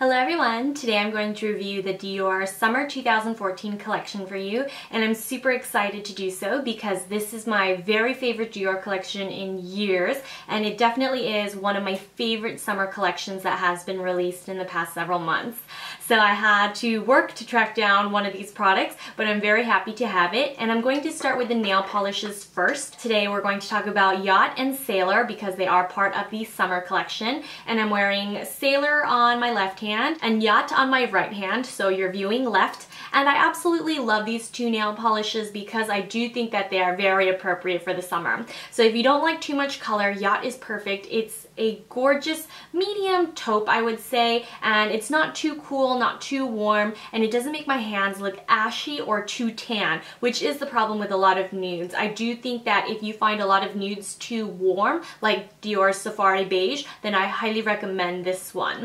Hello everyone! Today I'm going to review the Dior Summer 2014 collection for you, and I'm super excited to do so because this is my very favorite Dior collection in years, and it definitely is one of my favorite summer collections that has been released in the past several months. So I had to work to track down one of these products, but I'm very happy to have it, and I'm going to start with the nail polishes first. Today we're going to talk about Yacht and Sailor because they are part of the summer collection, and I'm wearing Sailor on my left hand and Yacht on my right hand, so you're viewing left. And I absolutely love these two nail polishes because I do think that they are very appropriate for the summer. So if you don't like too much color, Yacht is perfect. It's a gorgeous medium taupe, I would say, and it's not too cool, not too warm, and it doesn't make my hands look ashy or too tan, which is the problem with a lot of nudes. I do think that if you find a lot of nudes too warm, like Dior's Safari Beige, then I highly recommend this one.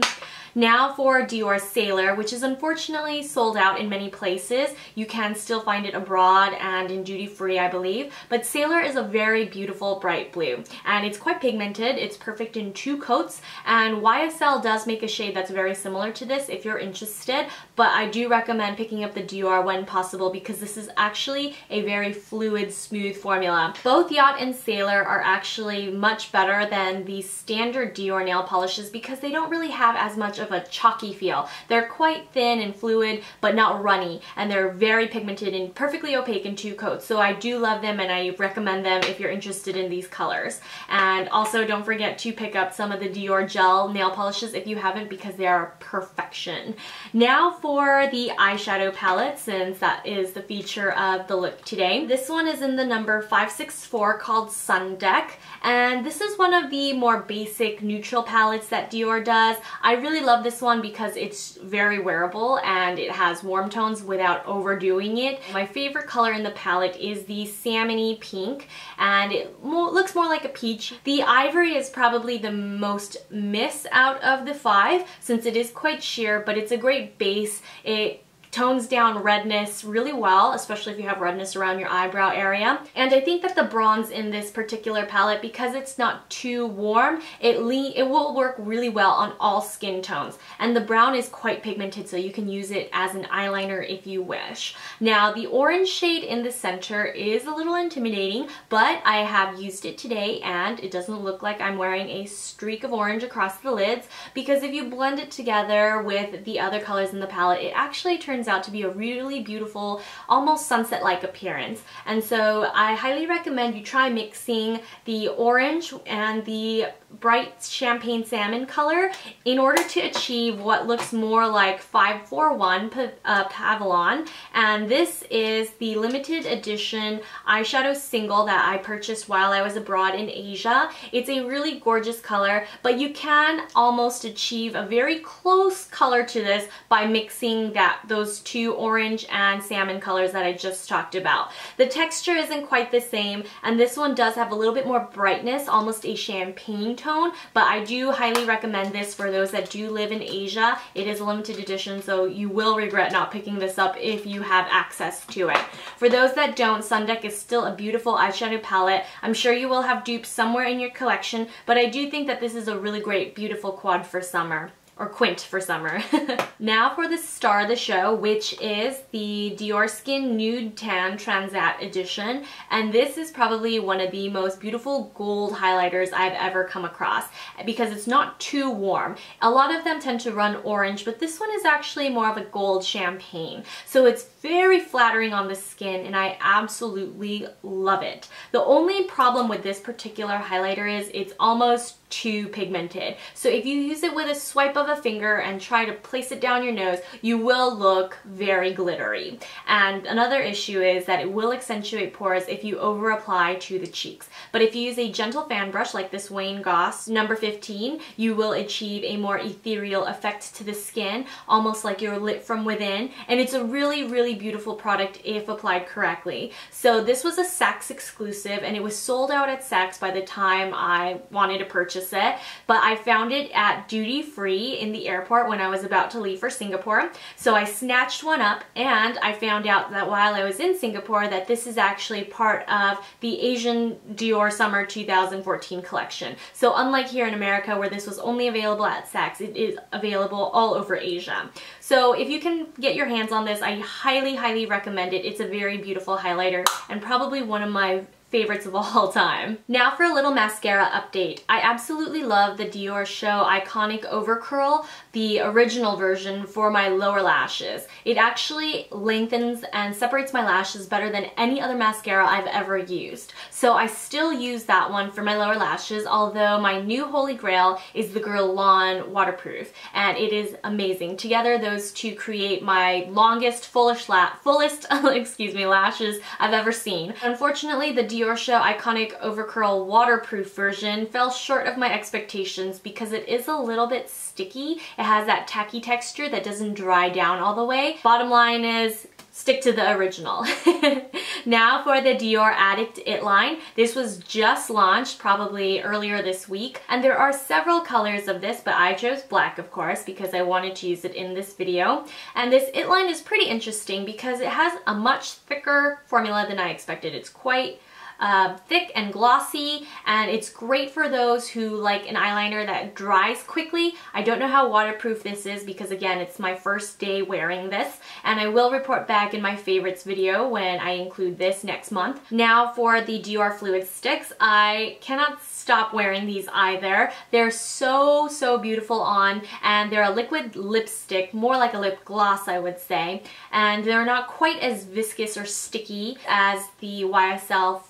Now for Dior Sailor, which is unfortunately sold out in many places. You can still find it abroad and in duty-free, I believe. But Sailor is a very beautiful bright blue, and it's quite pigmented. It's perfect in two coats, and YSL does make a shade that's very similar to this if you're interested, but I do recommend picking up the Dior when possible because this is actually a very fluid, smooth formula. Both Yacht and Sailor are actually much better than the standard Dior nail polishes because they don't really have as much of a chalky feel. They're quite thin and fluid but not runny, and they're very pigmented and perfectly opaque in two coats. So I do love them and I recommend them if you're interested in these colors. And also don't forget to pick up some of the Dior gel nail polishes if you haven't because they are perfection. Now for the eyeshadow palette, since that is the feature of the look today. This one is in the number 564 called Sun Deck, and this is one of the more basic neutral palettes that Dior does. I really love this one because it's very wearable and it has warm tones without overdoing it. My favorite color in the palette is the salmony pink, and it looks more like a peach. The ivory is probably the most miss out of the five since it is quite sheer, but it's a great base. It tones down redness really well, especially if you have redness around your eyebrow area. And I think that the bronze in this particular palette, because it's not too warm, it will work really well on all skin tones. And the brown is quite pigmented, so you can use it as an eyeliner if you wish. Now, the orange shade in the center is a little intimidating, but I have used it today and it doesn't look like I'm wearing a streak of orange across the lids, because if you blend it together with the other colors in the palette, it actually turns out to be a really beautiful, almost sunset-like appearance. And so I highly recommend you try mixing the orange and the bright champagne salmon color in order to achieve what looks more like 541 Pavillon. And this is the limited edition eyeshadow single that I purchased while I was abroad in Asia. It's a really gorgeous color, but you can almost achieve a very close color to this by mixing those two orange and salmon colors that I just talked about. The texture isn't quite the same, and this one does have a little bit more brightness, almost a champagne tone, but I do highly recommend this for those that do live in Asia. It is a limited edition, so you will regret not picking this up if you have access to it. For those that don't, Sun Deck is still a beautiful eyeshadow palette. I'm sure you will have dupes somewhere in your collection, but I do think that this is a really great, beautiful quad for summer. Or quint for summer. Now for the star of the show, which is the Dior Skin Nude Tan Transat Edition, and this is probably one of the most beautiful gold highlighters I've ever come across because it's not too warm. A lot of them tend to run orange, but this one is actually more of a gold champagne. So it's very flattering on the skin and I absolutely love it. The only problem with this particular highlighter is it's almost too pigmented. So if you use it with a swipe of a finger and try to place it down your nose, you will look very glittery. And another issue is that it will accentuate pores if you over apply to the cheeks. But if you use a gentle fan brush like this Wayne Goss number 15, you will achieve a more ethereal effect to the skin, almost like you're lit from within. And it's a really, really really beautiful product if applied correctly. So this was a Saks exclusive, and it was sold out at Saks by the time I wanted to purchase it, but I found it at duty free in the airport when I was about to leave for Singapore. So I snatched one up, and I found out that while I was in Singapore that this is actually part of the Asian Dior Summer 2014 collection. So unlike here in America where this was only available at Saks, it is available all over Asia. So if you can get your hands on this, I highly recommend it. It's a very beautiful highlighter and probably one of my favorites of all time. Now for a little mascara update. I absolutely love the Dior Show Iconic Overcurl, the original version for my lower lashes. It actually lengthens and separates my lashes better than any other mascara I've ever used. So I still use that one for my lower lashes, although my new holy grail is the Guerlain Waterproof, and it is amazing. Together those two create my longest, fullest lashes I've ever seen. Unfortunately, the Dior Show Iconic Overcurl Waterproof version fell short of my expectations because it is a little bit sticky. It has that tacky texture that doesn't dry down all the way. Bottom line is, stick to the original. Now for the Dior Addict It line. This was just launched probably earlier this week, and there are several colors of this, but I chose black, of course, because I wanted to use it in this video. And this It line is pretty interesting because it has a much thicker formula than I expected. It's quite thick and glossy, and it's great for those who like an eyeliner that dries quickly. I don't know how waterproof this is because, again, it's my first day wearing this, and I will report back in my favorites video when I include this next month. Now for the Dior Fluid Sticks. I cannot stop wearing these either. They're so beautiful on, and they're a liquid lipstick, more like a lip gloss I would say, and they're not quite as viscous or sticky as the YSL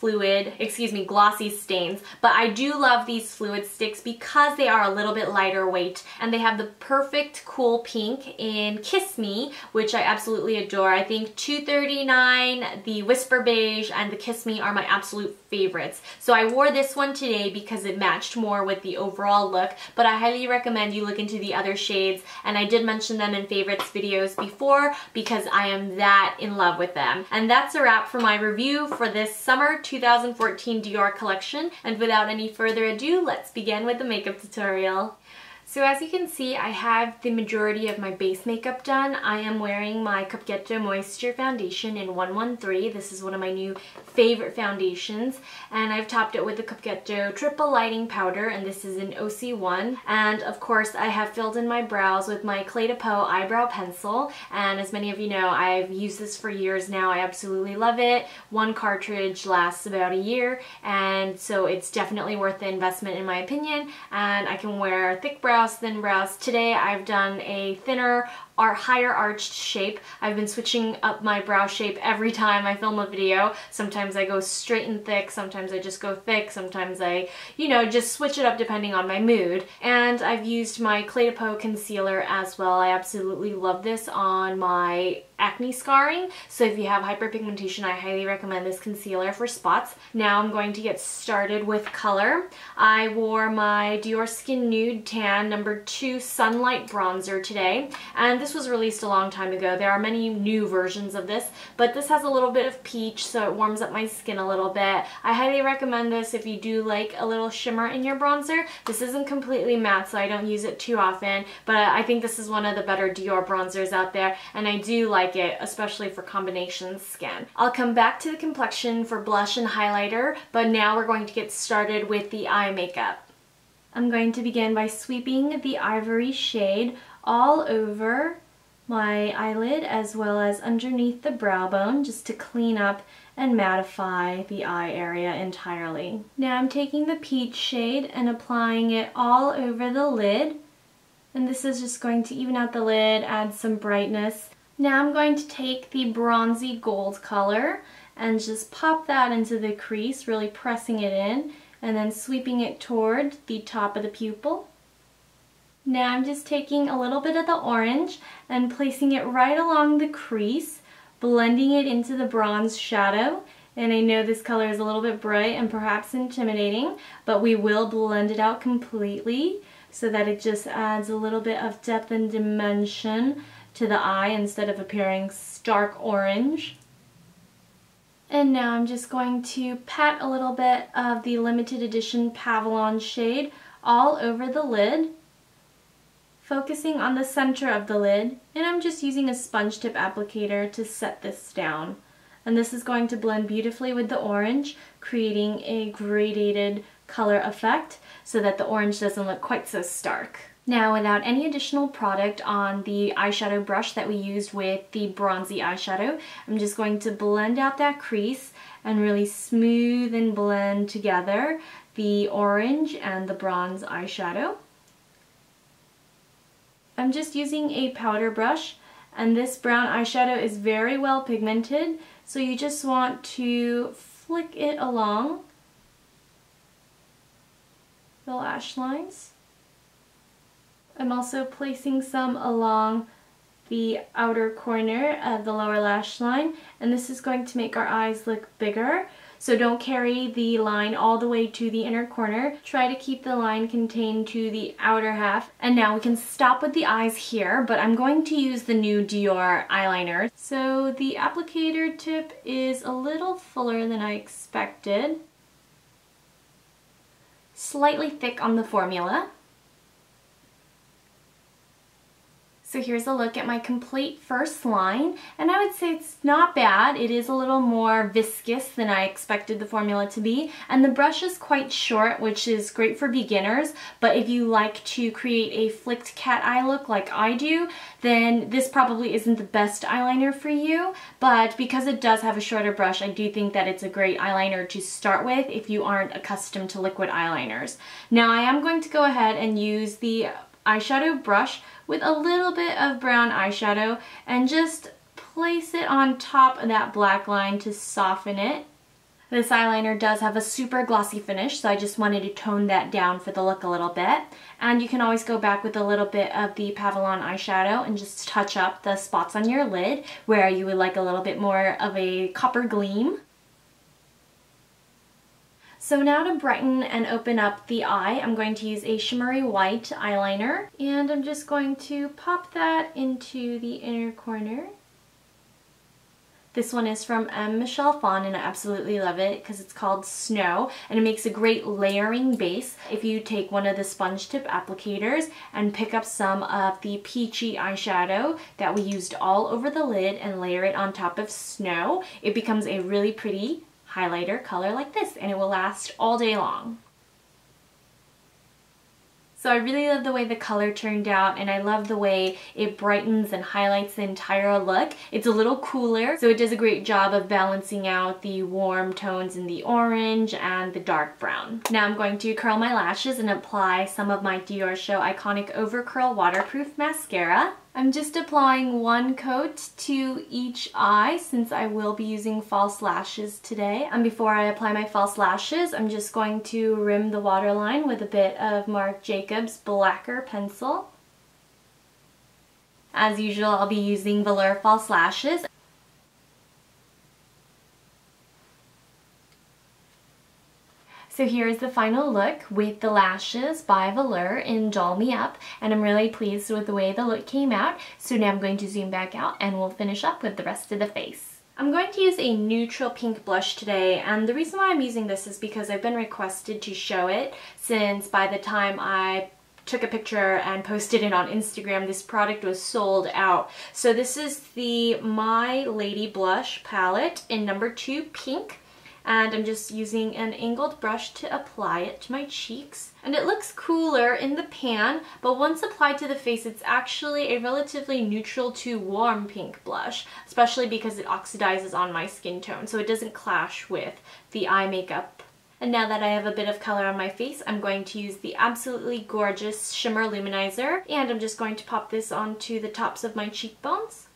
glossy stains, but I do love these fluid sticks because they are a little bit lighter weight, and they have the perfect cool pink in Kiss Me, which I absolutely adore. I think 239, the Whisper Beige, and the Kiss Me are my absolute favorites. So I wore this one today because it matched more with the overall look, but I highly recommend you look into the other shades, and I did mention them in favorites videos before because I am that in love with them. And that's a wrap for my review for this summer 2014 Dior collection, and without any further ado, let's begin with the makeup tutorial. So as you can see, I have the majority of my base makeup done. I am wearing my Hakuhodo Moisture Foundation in 113. This is one of my new favorite foundations, and I've topped it with the Hakuhodo Triple Lighting Powder, and this is in OC1. And of course, I have filled in my brows with my Clé de Peau Eyebrow Pencil, and as many of you know, I've used this for years now. I absolutely love it. One cartridge lasts about a year, and so it's definitely worth the investment in my opinion, and I can wear thick brows, thin brows. Today I've done a thinner or higher arched shape. I've been switching up my brow shape every time I film a video. Sometimes I go straight and thick, sometimes I just go thick, sometimes I, just switch it up depending on my mood. And I've used my Clé de Peau concealer as well. I absolutely love this on my acne scarring, so if you have hyperpigmentation, I highly recommend this concealer for spots. Now I'm going to get started with color. I wore my Dior Skin Nude Tan No. 2 Sunlight Bronzer today, and this was released a long time ago. There are many new versions of this, but this has a little bit of peach, so it warms up my skin a little bit. I highly recommend this if you do like a little shimmer in your bronzer. This isn't completely matte, so I don't use it too often, but I think this is one of the better Dior bronzers out there, and I do like it, especially for combination skin. I'll come back to the complexion for blush and highlighter, but now we're going to get started with the eye makeup. I'm going to begin by sweeping the ivory shade all over my eyelid as well as underneath the brow bone, just to clean up and mattify the eye area entirely. Now I'm taking the peach shade and applying it all over the lid, and this is just going to even out the lid, add some brightness. Now I'm going to take the bronzy gold color and just pop that into the crease, really pressing it in, and then sweeping it toward the top of the pupil. Now I'm just taking a little bit of the orange and placing it right along the crease, blending it into the bronze shadow. And I know this color is a little bit bright and perhaps intimidating, but we will blend it out completely so that it just adds a little bit of depth and dimension to the eye instead of appearing stark orange. And now I'm just going to pat a little bit of the limited edition Pavillon shade all over the lid, focusing on the center of the lid, and I'm just using a sponge tip applicator to set this down. And this is going to blend beautifully with the orange, creating a gradated color effect so that the orange doesn't look quite so stark. Now, without any additional product on the eyeshadow brush that we used with the bronzy eyeshadow, I'm just going to blend out that crease and really smooth and blend together the orange and the bronze eyeshadow. I'm just using a powder brush, and this brown eyeshadow is very well pigmented, so you just want to flick it along the lash lines. I'm also placing some along the outer corner of the lower lash line, and this is going to make our eyes look bigger. So don't carry the line all the way to the inner corner. Try to keep the line contained to the outer half. And now we can stop with the eyes here, but I'm going to use the new Dior eyeliner. So the applicator tip is a little fuller than I expected. Slightly thick on the formula. So here's a look at my complete first line, and I would say it's not bad. It is a little more viscous than I expected the formula to be, and the brush is quite short, which is great for beginners, but if you like to create a flicked cat eye look like I do, then this probably isn't the best eyeliner for you, but because it does have a shorter brush, I do think that it's a great eyeliner to start with if you aren't accustomed to liquid eyeliners. Now I am going to go ahead and use the eyeshadow brush with a little bit of brown eyeshadow and just place it on top of that black line to soften it. This eyeliner does have a super glossy finish, so I just wanted to tone that down for the look a little bit. And you can always go back with a little bit of the Pavillon eyeshadow and just touch up the spots on your lid where you would like a little bit more of a copper gleam. So now to brighten and open up the eye, I'm going to use a shimmery white eyeliner, and I'm just going to pop that into the inner corner. This one is from M. Michelle Phan, and I absolutely love it because it's called Snow, and it makes a great layering base. If you take one of the sponge tip applicators and pick up some of the peachy eyeshadow that we used all over the lid and layer it on top of Snow, it becomes a really pretty highlighter color like this, and it will last all day long. So I really love the way the color turned out, and I love the way it brightens and highlights the entire look. It's a little cooler, so it does a great job of balancing out the warm tones in the orange and the dark brown. Now I'm going to curl my lashes and apply some of my Dior Show Iconic Over Curl Waterproof Mascara. I'm just applying one coat to each eye since I will be using false lashes today. And before I apply my false lashes, I'm just going to rim the waterline with a bit of Marc Jacobs Blacker pencil. As usual, I'll be using velour false lashes. So here's the final look with the lashes by Velour in Doll Me Up, and I'm really pleased with the way the look came out. So now I'm going to zoom back out and we'll finish up with the rest of the face. I'm going to use a neutral pink blush today, and the reason why I'm using this is because I've been requested to show it since by the time I took a picture and posted it on Instagram, this product was sold out. So this is the My Lady Blush palette in number 2 pink. And I'm just using an angled brush to apply it to my cheeks. And it looks cooler in the pan, but once applied to the face, it's actually a relatively neutral to warm pink blush, especially because it oxidizes on my skin tone, so it doesn't clash with the eye makeup. And now that I have a bit of color on my face, I'm going to use the absolutely gorgeous Shimmer Luminizer, and I'm just going to pop this onto the tops of my cheekbones.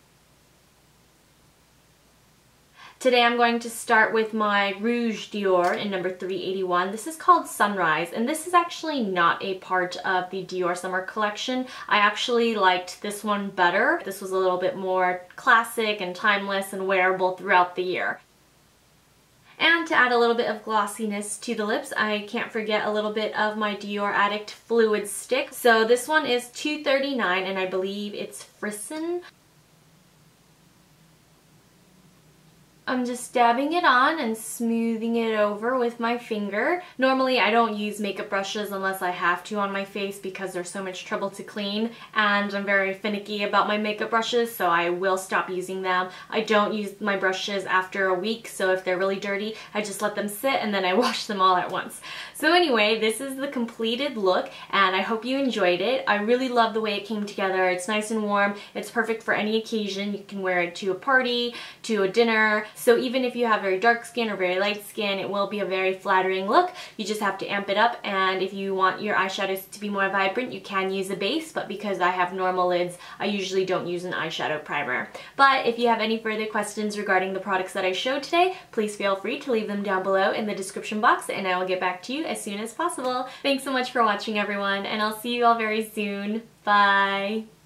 Today I'm going to start with my Rouge Dior in number 381. This is called Sunrise, and this is actually not a part of the Dior summer collection. I actually liked this one better. This was a little bit more classic and timeless and wearable throughout the year. And to add a little bit of glossiness to the lips, I can't forget a little bit of my Dior Addict Fluid Stick. So this one is $2.39, and I believe it's Frisson. I'm just dabbing it on and smoothing it over with my finger. Normally I don't use makeup brushes unless I have to on my face because they're so much trouble to clean, and I'm very finicky about my makeup brushes, so I will stop using them. I don't use my brushes after a week, so if they're really dirty, I just let them sit and then I wash them all at once. So anyway, this is the completed look and I hope you enjoyed it. I really love the way it came together. It's nice and warm. It's perfect for any occasion. You can wear it to a party, to a dinner. So even if you have very dark skin or very light skin, it will be a very flattering look. You just have to amp it up, and if you want your eyeshadows to be more vibrant, you can use a base, but because I have normal lids, I usually don't use an eyeshadow primer. But if you have any further questions regarding the products that I showed today, please feel free to leave them down below in the description box and I will get back to you as soon as possible. Thanks so much for watching, everyone, and I'll see you all very soon. Bye!